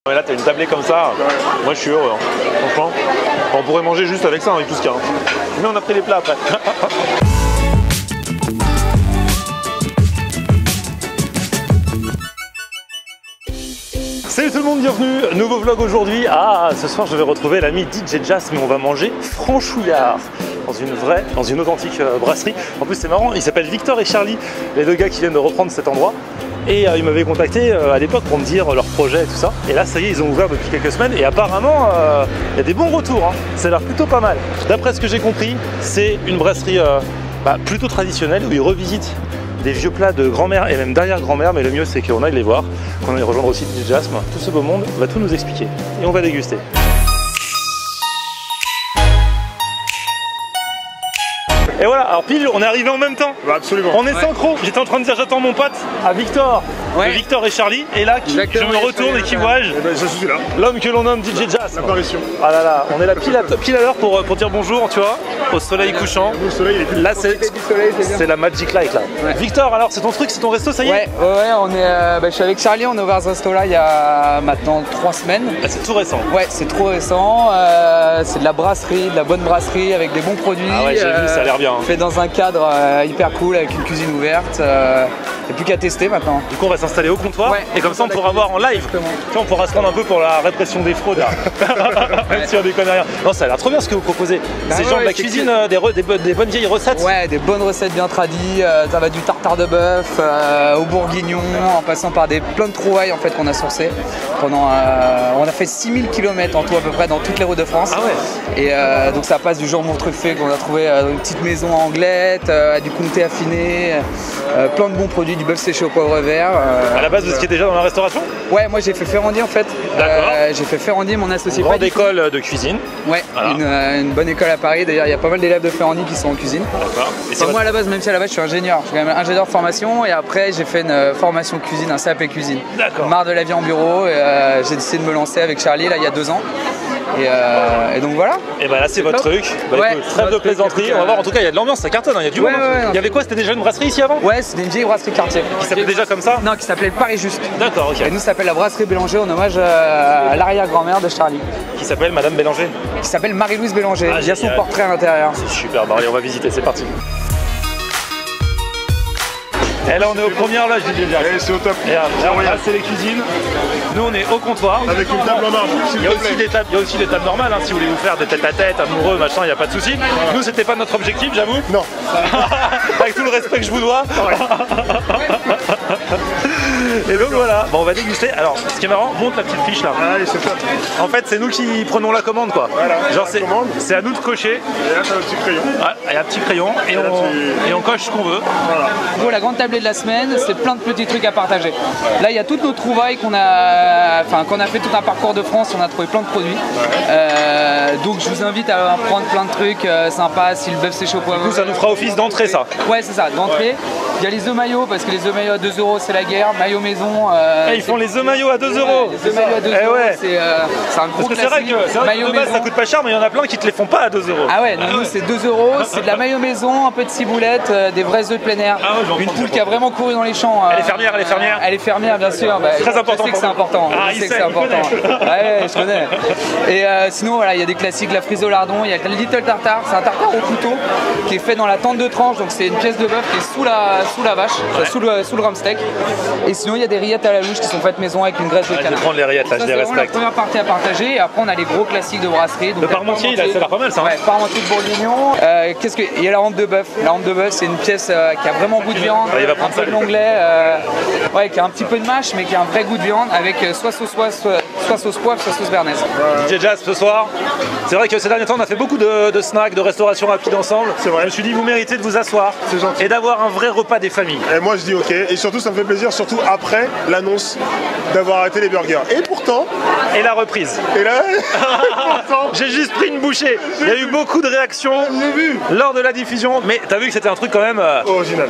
Et là, t'as une tablée comme ça. Moi, je suis heureux. Hein. Franchement, on pourrait manger juste avec ça, avec tout ce qu'il y a. Mais on a pris les plats après. Salut tout le monde, bienvenue, nouveau vlog aujourd'hui. Ah, ce soir je vais retrouver l'ami DJ Jazz, mais on va manger franchouillard dans une authentique brasserie. En plus c'est marrant, ils s'appellent Victor et Charlie, les deux gars qui viennent de reprendre cet endroit. Et ils m'avaient contacté à l'époque pour me dire leur projet et tout ça. Et là ça y est, ils ont ouvert depuis quelques semaines et apparemment il y a des bons retours, hein. Ça a l'air plutôt pas mal. D'après ce que j'ai compris, c'est une brasserie plutôt traditionnelle où ils revisitent des vieux plats de grand-mère et même d'arrière-grand-mère, mais le mieux c'est qu'on aille les voir, qu'on aille rejoindre aussi DJ Jasm. Tout ce beau monde va tout nous expliquer et on va déguster. Et voilà, alors pile, on est arrivé en même temps. Bah absolument. On est synchro. J'étais en train de dire j'attends mon pote à Victor, de Victor et Charlie, et là je me retourne et qui vois-je, je suis là. L'homme que l'on nomme DJ Jazz. L'apparition. Ah là là, on est là pile à l'heure pour dire bonjour, tu vois, au soleil couchant. Le soleil, il est là c'est la Magic Light là. Ouais. Victor, alors c'est ton truc, c'est ton resto, ça y est? Ouais, on est, je suis avec Charlie, on a ouvert ce resto là il y a maintenant 3 semaines. Ah, c'est tout récent. Ouais, c'est trop récent. C'est de la brasserie, de la bonne brasserie avec des bons produits. Ah ouais, j'ai vu, ça a l'air bien. Fait dans un cadre hyper cool avec une cuisine ouverte. Et plus qu'à tester maintenant. Du coup, on va s'installer au comptoir, ouais, et comme ça on pourra voir en live. Tu vois, on pourra se prendre un peu pour la répression des fraudes là. Même si on déconne rien. Non, ça a l'air trop bien ce que vous proposez. C'est genre de la cuisine, des bonnes vieilles recettes. Ouais, des bonnes recettes bien tradies. Ça va du tartare de bœuf au bourguignon, en passant par plein de trouvailles en fait qu'on a sourcées. On a fait 6000 km en tout à peu près dans toutes les routes de France. Ah ouais. Et donc ça passe du jambon truffé qu'on a trouvé dans une petite maison anglette, à du comté affiné, plein de bons produits, du bœuf séché au poivre vert. À la base, vous étiez déjà dans la restauration? Ouais, moi j'ai fait Ferrandi en fait. D'accord. J'ai fait Ferrandi, mon associé. Une grande école de cuisine. Ouais, voilà. Une bonne école à Paris. D'ailleurs, il y a pas mal d'élèves de Ferrandi qui sont en cuisine. D'accord. Enfin, moi à la base, même si à la base je suis ingénieur, je suis quand même ingénieur de formation et après j'ai fait une formation cuisine, un CAP cuisine. D'accord. Marre de la vie en bureau et j'ai décidé de me lancer avec Charlie là il y a 2 ans. Et donc voilà. Et bah là c'est votre truc. Ouais, écoute, trêve de plaisanterie. On va voir, en tout cas il y a de l'ambiance, ça cartonne, il y a du monde. Il y avait quoi? C'était déjà une brasserie ici avant? Ouais, c'était une vieille brasserie quartier. Qui s'appelait déjà comme ça? Non, qui s'appelait Paris Juste. D'accord, ok. Et nous ça s'appelle la brasserie Bélanger en hommage à l'arrière-grand-mère de Charlie. Qui s'appelle Madame Bélanger? Qui s'appelle Marie-Louise Bélanger. Il y a son portrait à l'intérieur. C'est super, bah allez on va visiter, c'est parti. Et là on est aux premières loges du DJ Jazz. C'est au top. Et là c'est les cuisines. Nous on est au comptoir. Avec une table en marbre. Il y a aussi des tables normales, hein, si vous voulez vous faire des tête à tête, amoureux, machin, il n'y a pas de souci. Nous c'était pas notre objectif, j'avoue. Non. Avec tout le respect que je vous dois. Et donc voilà, bon, on va déguster. Alors ce qui est marrant, montre la petite fiche là. Allez, c'est top. En fait c'est nous qui prenons la commande quoi. Voilà, genre c'est à nous de cocher. Et là t'as un petit crayon. Ouais, il y a un petit crayon et on coche ce qu'on veut. Voilà. Bon, la grande tablée de la semaine, c'est plein de petits trucs à partager. Là il y a toutes nos trouvailles qu'on a fait tout un parcours de France, on a trouvé plein de produits. Donc je vous invite à prendre plein de trucs sympas, si le bœuf séché au poivre. Du coup ça nous fera office d'entrée ça. Ouais c'est ça, d'entrée. Il y a les œufs maillots parce que les œufs maillots à 2 € c'est la guerre, maillot maison. Ils font les œufs maillots à 2 €. Les œufs maillots à 2 €, c'est un gros classique. C'est vrai que de base ça coûte pas cher, mais il y en a plein qui te les font pas à 2 €. Ah ouais, nous c'est 2 €, c'est de la maillot maison, un peu de ciboulette, des vrais œufs de plein air. Une poule qui a vraiment couru dans les champs. Elle est fermière, elle est fermière. Elle est fermière bien sûr. Très important. Je sais que c'est important. Ah, je sais que c'est important. Ouais, je connais. Et sinon voilà, il y a des classiques, la frise au lardon, il y a le Little Tartare, c'est un tartare au couteau qui est fait dans la tente de tranche, donc c'est une pièce de bœuf qui est sous la vache, sous le rumsteak. Et sinon il y a des rillettes à la louche qui sont faites maison avec une graisse de canard. Je vais prendre les rillettes là, je les respecte. C'est la première partie à partager et après on a les gros classiques de brasserie. Le parmentier, ça a l'air pas mal ça. Ouais, parmentier de bourguignon. Il y a la hampe de bœuf. La hampe de bœuf c'est une pièce qui a vraiment goût de viande, un peu de l'onglet, qui a un petit peu de mâche mais qui a un vrai goût de viande avec soit sauce poivre, soit sauce bernaise. DJ Jazz ce soir, c'est vrai que ces derniers temps on a fait beaucoup de snacks, de restauration rapide ensemble. C'est vrai. Je me suis dit vous méritez de vous asseoir et d'avoir un vrai repas des familles. Et moi je dis ok, et surtout ça me fait plaisir, surtout après l'annonce d'avoir arrêté les burgers. Et pourtant... Et la reprise. Et là... J'ai juste pris une bouchée. Il y a eu beaucoup de réactions lors de la diffusion, mais t'as vu que c'était un truc quand même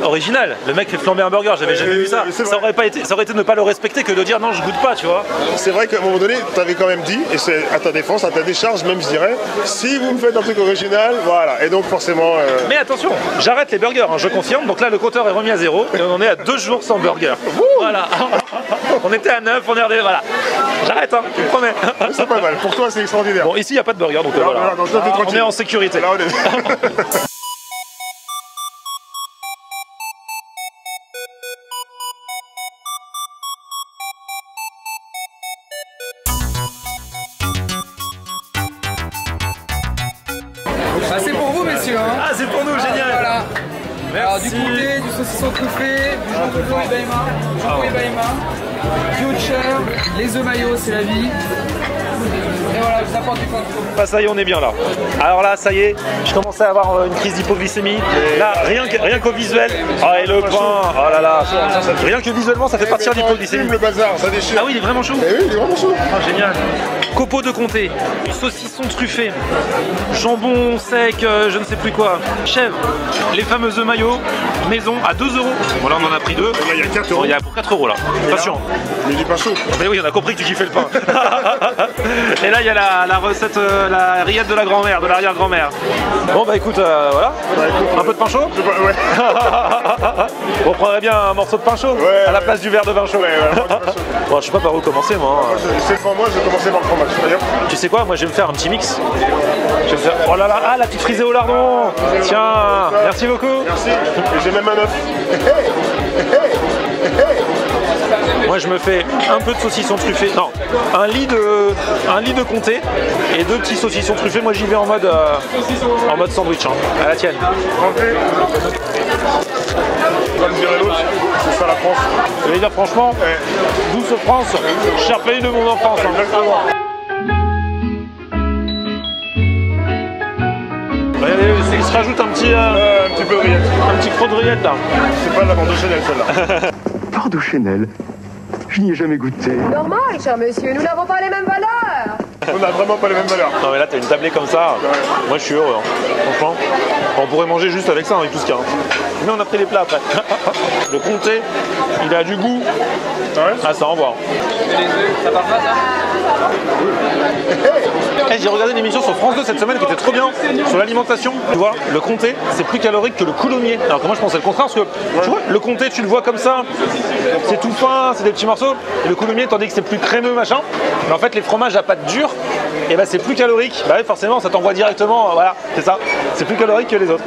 original. Le mec fait flamber un burger, j'avais jamais vu ça. Ça aurait été de ne pas le respecter que de dire non je goûte pas, tu vois. C'est vrai qu'à un moment donné, t'avais quand même dit, et c'est à ta défense, à ta décharge même je dirais, si vous me faites un truc original, voilà. Et donc forcément... Mais attention, j'arrête les burgers, hein, je confirme. Donc là le compteur est remis à 0 et on en est à 2 jours sans burger. Voilà. On était à 9, on est redescendu. Voilà. J'arrête, hein, je vous promets. C'est pas mal. Pour toi, c'est extraordinaire. Bon, ici, il n'y a pas de burger, donc voilà. Non, toi, t'es On tranquille. est en sécurité. Là, on est... Bah, c'est pour vous, messieurs. Hein. Ah, c'est pour nous, génial. Voilà. Alors, du Merci. comté, du saucisson truffé, du jambon et baïma, du haut les œufs maillots, c'est la vie. Et voilà, je vous apporte du pain. Ah, ça y est, on est bien là. Alors là, ça y est, je commençais à avoir une crise d'hypoglycémie. Là, rien qu'au visuel. Ah, et le pain, oh là là. Rien que visuellement, ça fait partir l'hypoglycémie. Le bazar, ça déchire. Ah oui, il est vraiment chaud. Eh oui, il est vraiment chaud. Ah, génial. Copeaux de comté, saucisson truffé, jambon sec, je ne sais plus quoi, chèvre, les fameux œufs maillots, maison à 2 €. Voilà, on en a pris 2. Là, il y a 4 euros. Il y a pour 4 € là. Attention. Mais il est pas chaud. Mais oui, on a compris que tu kiffais le pain. Et là, il y a la recette, la rillette de la grand-mère, de l'arrière-grand-mère. Bon, bah écoute, voilà. Bah, écoute, Un peu de pain chaud. Ouais. On prendrait bien un morceau de pain chaud Ouais, à la ouais. place du verre de vin chaud. Ouais, moi, du pain chaud. Bon, je sais pas par où commencer, moi. C'est le moi, je vais commencer par le fromage. D'ailleurs, Tu sais quoi, moi je vais me faire un petit mix. Je vais me faire... Oh là là, ah la petite frisée au lardon. Tiens, merci beaucoup. merci. Et j'ai même un œuf. Moi je me fais un peu de saucisson truffé, non, un lit de comté et 2 petits saucissons truffés. Moi j'y vais en mode sandwich, hein. À la tienne. Rentrez. Comme dirait l'autre, c'est ça la France. Je vais dire franchement, douce France, cher pays de mon enfance. Hein. Exactement. Regardez, il se rajoute un petit peu de rillettes. un petit croc de rillette là. C'est pas de la bande de Chanel celle-là. Pardon Chanel, je n'y ai jamais goûté. Normal, cher monsieur, nous n'avons pas les mêmes valeurs. On n'a vraiment pas les mêmes valeurs. Non mais là t'as une tablée comme ça, moi je suis heureux, hein. Franchement. On pourrait manger juste avec ça, avec tout ce qu'il y a. Mais on a pris les plats après. Le comté, il a du goût. Ah ça envoie. Ça part pas, ça? J'ai regardé une émission sur France 2 cette semaine qui était trop bien, sur l'alimentation. Tu vois, le comté, c'est plus calorique que le coulommiers. Alors que moi je pensais le contraire, parce que tu vois, le comté tu le vois comme ça, c'est tout fin, c'est des petits morceaux. Et le coulommiers, tandis que c'est plus crémeux, machin. Mais en fait les fromages à pâte dure, et ben c'est plus calorique. Bah oui, forcément ça t'envoie directement, voilà, c'est ça. C'est plus calorique que les autres.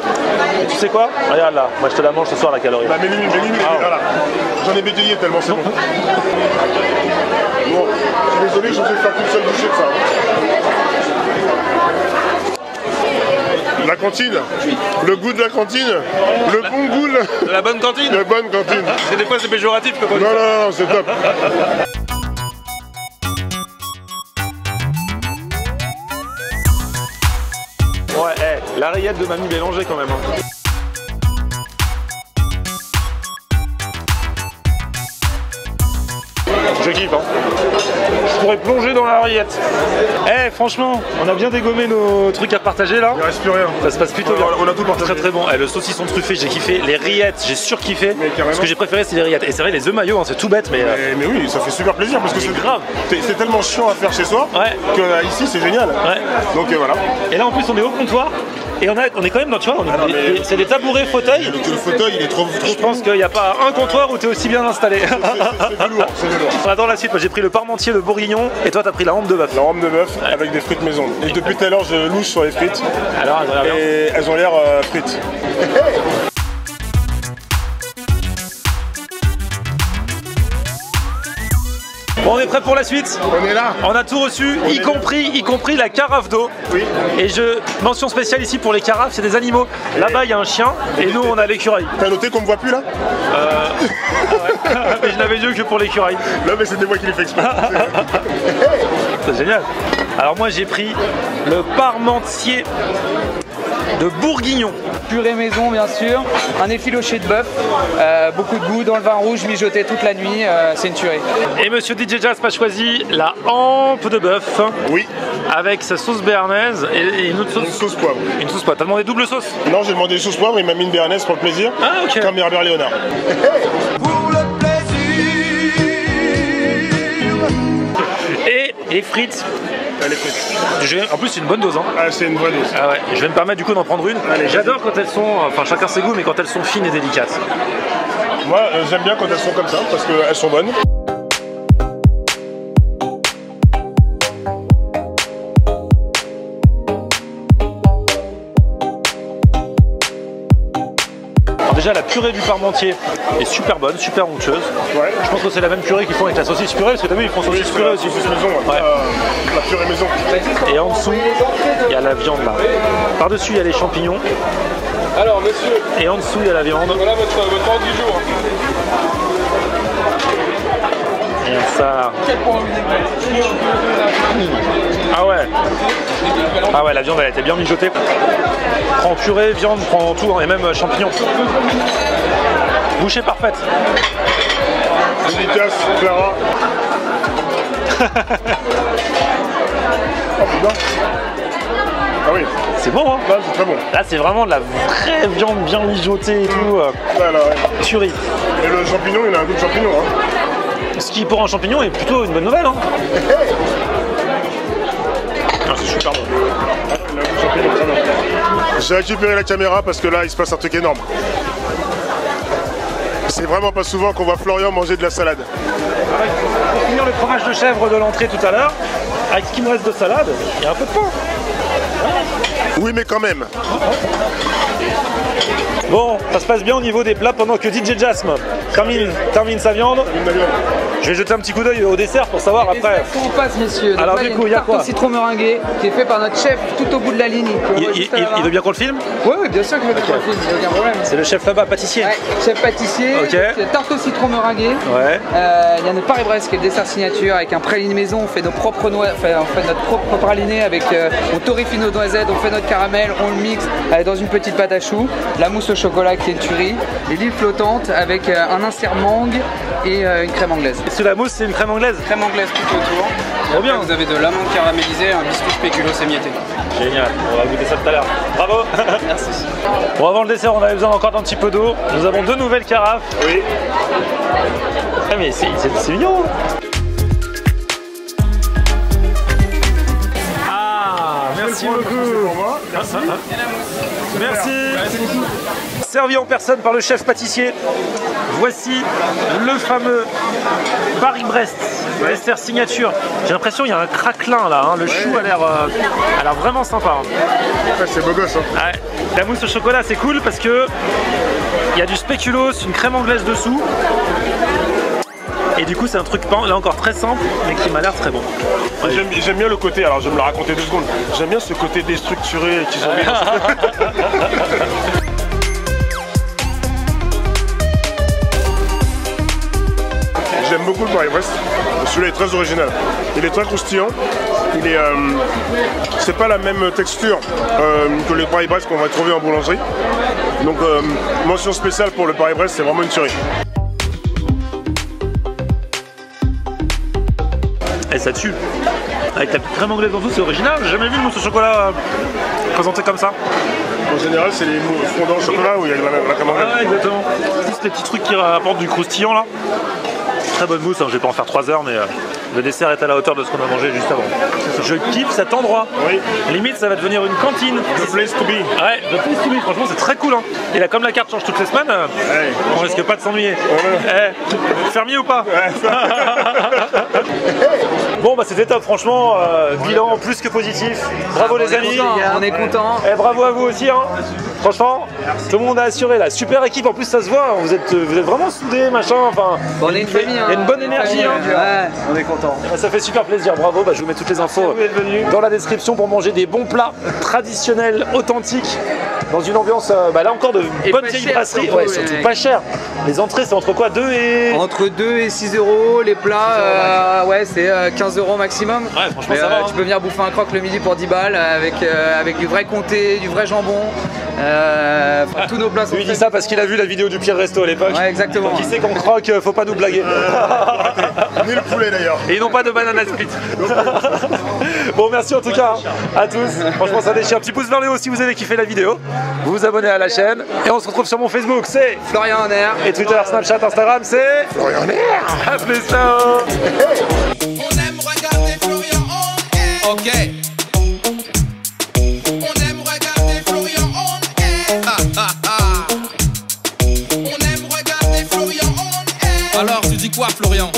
Et tu sais quoi? Regarde là, moi je te la mange ce soir la calorie. Bah, mais lui, voilà. J'en ai bégayé tellement c'est bon. Bon, je suis désolé, je vais faire qu'une seule bouchée de ça. La cantine, le goût de la cantine, le bon goût, De la bonne cantine. la bonne cantine. C'est des fois c'est péjoratif quand on dit Non, ça. non, non, c'est top. Ouais, la rillette de mamie mélangée quand même. Hein. Je kiffe, hein. Je pourrais plonger dans la rillette. Franchement, on a bien dégommé nos trucs à partager là. Il reste plus rien. Ça se passe plutôt bien. On a tout partagé. Très très bon. Le saucisson truffé, j'ai kiffé. Les rillettes, j'ai surkiffé. Mais carrément. Ce que j'ai préféré, c'est les rillettes. Et c'est vrai, les œufs maillots, hein, c'est tout bête, mais. Mais oui, ça fait super plaisir parce que c'est grave. C'est tellement chiant à faire chez soi Ouais. que ici c'est génial. Ouais. Donc voilà. Et là en plus, on est au comptoir. Et on est quand même dans, tu vois, mais- c'est des tabourets fauteuils. Le fauteuil il est trop Je pense qu'il n'y a pas un comptoir où tu es aussi bien installé. C'est velours, c'est velours. On attend la suite. Moi j'ai pris le parmentier de bourguignon et toi t'as pris la hampe de bœuf. La rampe de bœuf avec des frites maison. Et depuis tout à l'heure je louche sur les frites Alors, elles ont l'air bien. et elles ont l'air frites. Bon, on est prêt pour la suite. On est là. On a tout reçu, y compris la carafe d'eau. Oui. Et mention spéciale ici pour les carafes, c'est des animaux. Là-bas il y a un chien et nous on a l'écureuil. T'as noté qu'on me voit plus là? Mais je n'avais Dieu que pour l'écureuil. Non mais c'était moi qui l'ai fait exprès. C'est génial. Alors moi j'ai pris le parmentier de bourguignon. Purée maison, bien sûr. Un effiloché de bœuf. Beaucoup de goût dans le vin rouge, mijoté toute la nuit. C'est une tuerie. Et monsieur DJ Jazz m'a choisi la hampe de bœuf Oui, avec sa sauce béarnaise et une autre une sauce. sauce poivre. Une sauce poivre. T'as demandé double sauce? Non, j'ai demandé une sauce poivre, il m'a mis une béarnaise pour le plaisir. Ah, ok. Comme Herbert Léonard. Et les frites. Elle est frites. En plus c'est une bonne dose. Hein. Ah, c'est une vraie dose. Ah ouais, je vais me permettre du coup d'en prendre une. Allez, j'adore quand elles sont, enfin chacun ses goûts, mais quand elles sont fines et délicates. Moi, j'aime bien quand elles sont comme ça parce qu'elles sont bonnes. déjà la purée du parmentier est super bonne, super onctueuse. Ouais. Je pense que c'est la même purée qu'ils font avec la saucisse purée, parce que t'as vu, ils font saucisse purée aussi. Saucisse maison, Ouais. la purée maison. Et en dessous, il y a la viande là. Par-dessus, il y a les champignons. Alors, monsieur, Et en dessous, il y a la viande. voilà votre ordre du jour. Et ça. Ah ouais. Ah ouais, la viande elle a été bien mijotée. Prends purée, viande, prends tout, et même champignons. Bouchée parfaite. Dédicace, Clara. Oh putain. Ah oui, C'est bon hein. là c'est très bon. Là c'est vraiment de la vraie viande bien mijotée et tout. Là, ouais. Tuerie. Et le champignon, il a un goût de champignon. Hein. Ce qui pour un champignon est plutôt une bonne nouvelle hein. Ah, c'est super bon. Il a un goût de champignon, très bon. J'ai récupéré la caméra parce que là, il se passe un truc énorme. C'est vraiment pas souvent qu'on voit Florian manger de la salade. Pour finir le fromage de chèvre de l'entrée tout à l'heure, avec ce qui me reste de salade, il y a un peu de pain. Oui, mais quand même. Bon, ça se passe bien au niveau des plats pendant que DJ Jasm termine sa viande. Je vais jeter un petit coup d'œil au dessert pour savoir après. On passe, messieurs. Donc Alors, là, du il y a coup, une il y a tarte quoi au citron meringué qui est fait par notre chef tout au bout de la ligne. Il veut bien qu'on le filme? Oui, oui, bien sûr qu'il veut bien qu'on le filme, il n'y a aucun problème. C'est le chef là-bas, pâtissier. Ouais, chef pâtissier, Ok. c'est tarte au citron meringué. Ouais. Il y a notre Paris-Brest qui est le dessert signature avec un praliné maison. On fait nos propres on fait notre propre praliné avec on torréfie nos noisettes, on fait notre caramel, on le mixe dans une petite pâte à choux, la mousse au chocolat qui est une tuerie, et l'île flottante avec un insert mangue et une crème anglaise. Sous la mousse, c'est une crème anglaise. Crème anglaise tout autour. Trop bien. Vous avez de l'amande caramélisée, un biscuit spéculoos émietté. Génial, on va goûter ça tout à l'heure. Bravo. Merci. Bon, avant le dessert, on avait besoin encore d'un petit peu d'eau. Nous avons 2 nouvelles carafes. Oui. Ah mais c'est mignon. Ah, merci beaucoup. Pour moi. Merci. Servi en personne par le chef pâtissier. Voici le fameux Paris-Brest, le dessert signature. J'ai l'impression qu'il y a un craquelin là. Hein. Le chou a l'air vraiment sympa. Hein. Ouais, c'est beau gosse. Hein. Ouais. La mousse au chocolat, c'est cool parce que il y a du spéculoos, une crème anglaise dessous. Et du coup, c'est un truc là encore très simple, mais qui m'a l'air très bon. Ouais. J'aime bien le côté, alors je vais me le raconter 2 secondes. J'aime bien ce côté déstructuré qu'ils ont mis dans J'aime beaucoup le Paris-Brest. Celui-là est très original. Il est très croustillant. Il est, c'est pas la même texture que les Paris-Brest qu'on va trouver en boulangerie. Donc mention spéciale pour le Paris-Brest, c'est vraiment une tuerie. Et ça tue. Avec la petite crème anglaise en dessous, c'est original. J'ai jamais vu une mousse au chocolat présentée comme ça. En général, c'est les fondants au chocolat où il y a la crème anglaise. Ah ouais, exactement. Juste les petits trucs qui apportent du croustillant là. Très bonne mousse, hein. Je vais pas en faire 3 heures, mais le dessert est à la hauteur de ce qu'on a mangé juste avant. Je kiffe cet endroit. Oui. Limite, ça va devenir une cantine. The place to be. Ouais, the place to be. Franchement, c'est très cool. Hein. Et là, comme la carte change toutes les semaines, on risque pas de s'ennuyer. Fermier ou pas? Bon, bah c'était top, franchement. Bilan plus que positif. Bravo les amis. On est content. Et bravo à vous aussi. Hein. Franchement, tout le monde a assuré la super équipe. En plus, ça se voit. Vous êtes vraiment soudés, machin. Enfin, On est une famille. il y a une bonne énergie. Hein. Ouais, on est content. Ça fait super plaisir, bravo. Bah, je vous mets toutes les infos dans la description pour manger des bons plats traditionnels, authentiques, dans une ambiance là encore de Et bonne pas vieille cher, brasserie. surtout, Ouais, surtout ouais. pas cher. Les entrées, c'est entre quoi 2 et. Entre 2 et 6 euros, les plats, ouais, c'est 15 euros maximum. Ouais, franchement, Mais, ça va. Hein. Tu peux venir bouffer un croque le midi pour 10 balles avec du vrai comté, du vrai jambon. Tous nos plats sont Lui il dit faits. ça parce qu'il a vu la vidéo du Pierre Resto à l'époque. Ouais, exactement. Donc il sait qu'on croque, faut pas nous blaguer. Ni le poulet d'ailleurs. Et ils n'ont pas de banana split. Bon, merci en tout cas à tous. Franchement, ça déchire. Un petit pouce vers le haut si vous avez kiffé la vidéo. Vous vous abonnez à la chaîne. Et on se retrouve sur mon Facebook, c'est Florian Honner. Et Twitter, Snapchat, Instagram, c'est Florian Honner. À plus, ciao. On aime regarder Florian on air. Ok. On aime regarder Florian on air. On aime regarder Florian on air. Alors tu dis quoi Florian?